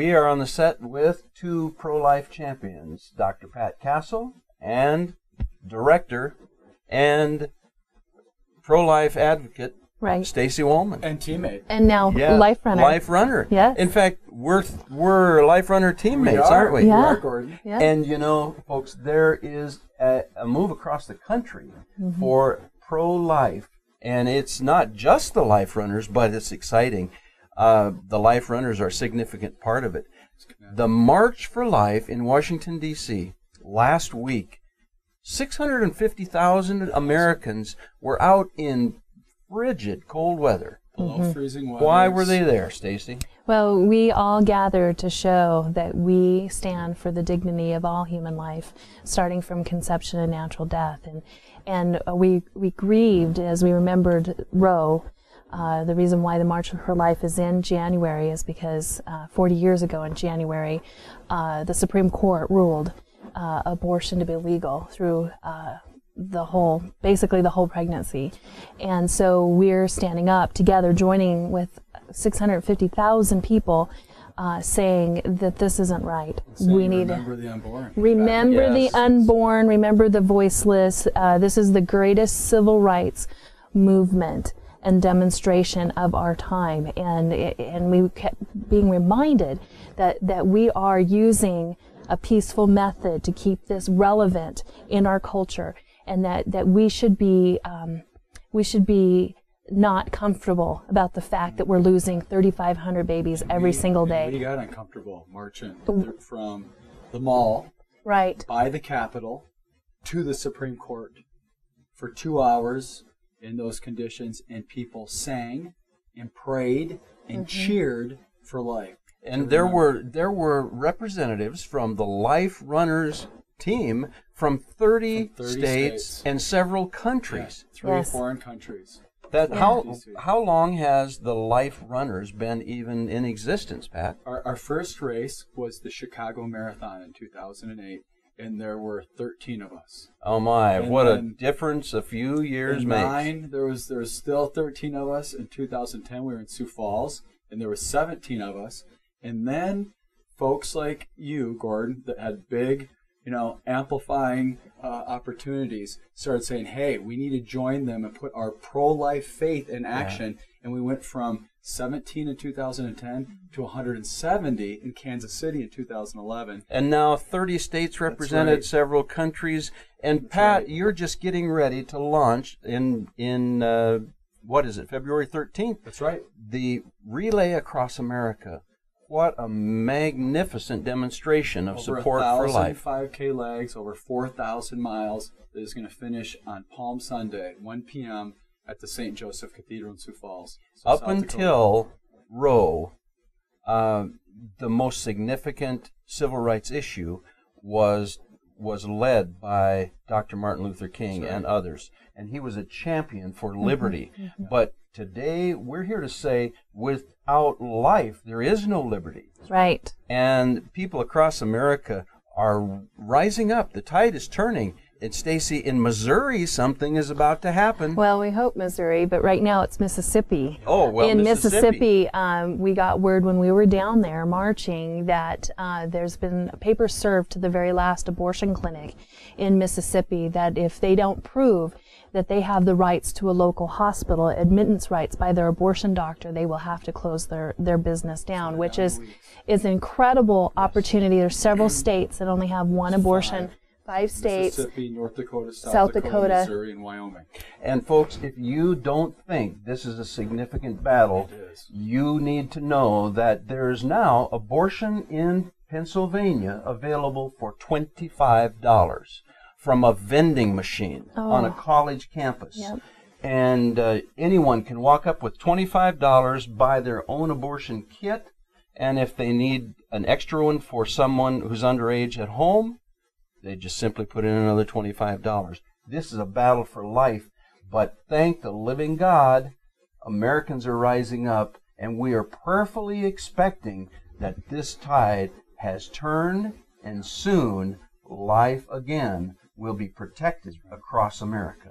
we are on the set with two pro-life champions, Dr. Pat Castle and director and pro-life advocate, right, Stacy Wollman. And teammate. And now Life Runner. Life Runner. Yes. In fact, we're Life Runner teammates, aren't we? Yeah. We are, Gordon. Yeah. And you know, folks, there is a move across the country for pro-life. And it's not just the Life Runners, but it's exciting. The Life Runners are a significant part of it. The March for Life in Washington, D.C. last week, 650,000 Americans were out in frigid cold weather. Below freezing weather. Why were they there, Stacy? Well, we all gathered to show that we stand for the dignity of all human life, starting from conception and natural death. And we grieved as we remembered Roe. The reason why the March for Life is in January is because 40 years ago in January, the Supreme Court ruled abortion to be legal through basically the whole pregnancy. And so we're standing up together, joining with 650,000 people, saying that this isn't right. We need to remember the unborn. Remember Yes. the unborn, remember the voiceless. This is the greatest civil rights movement and demonstration of our time. And we kept being reminded that we are using a peaceful method to keep this relevant in our culture, and that we should be not comfortable about the fact that we're losing 3,500 babies every single day. We got uncomfortable marching from the mall, Right. by the Capitol, to the Supreme Court for 2 hours in those conditions, and people sang and prayed and cheered for life. And there were representatives from the Life Runners team from 30 states and several countries. Yeah, 3 foreign countries. How long has the Life Runners been even in existence, Pat? Our first race was the Chicago Marathon in 2008, and there were 13 of us. Oh my, And what a then difference a few years In makes. there was still 13 of us. In 2010, we were in Sioux Falls, and there were 17 of us. And then folks like you, Gordon, that had big, amplifying opportunities, started saying, hey, we need to join them and put our pro-life faith in action. Yeah. And we went from 17 in 2010 to 170 in Kansas City in 2011. And now 30 states represented, several countries. And Pat, you're just getting ready to launch in what is it, February 13th? That's right. The Relay Across America. What a magnificent demonstration of support for life. 5K legs, over 4,000 miles, that is going to finish on Palm Sunday, 1 p.m. at the St. Joseph Cathedral in Sioux Falls. So Up until Roe, the most significant civil rights issue was led by Dr. Martin Luther King and others. And he was a champion for liberty. But today, we're here to say, without life, there is no liberty. Right. And people across America are rising up. The tide is turning. And Stacy, in Missouri, something is about to happen. Well, we hope Missouri, but right now it's Mississippi. Oh, well, in Mississippi, we got word when we were down there marching that there's been papers served to the very last abortion clinic in Mississippi that if they don't prove that they have the rights to a local hospital, admittance rights by their abortion doctor, they will have to close their business down, which is an incredible opportunity. There's several states that only have one abortion. 5 states, Mississippi, North Dakota, South Dakota, Missouri, and Wyoming. And folks, if you don't think this is a significant battle, you need to know that there is now abortion in Pennsylvania available for $25 from a vending machine on a college campus. Yep. And anyone can walk up with $25, buy their own abortion kit, and if they need an extra one for someone who's underage at home, they just simply put in another $25. This is a battle for life, but thank the living God, Americans are rising up, and we are prayerfully expecting that this tide has turned, and soon life again will be protected across America.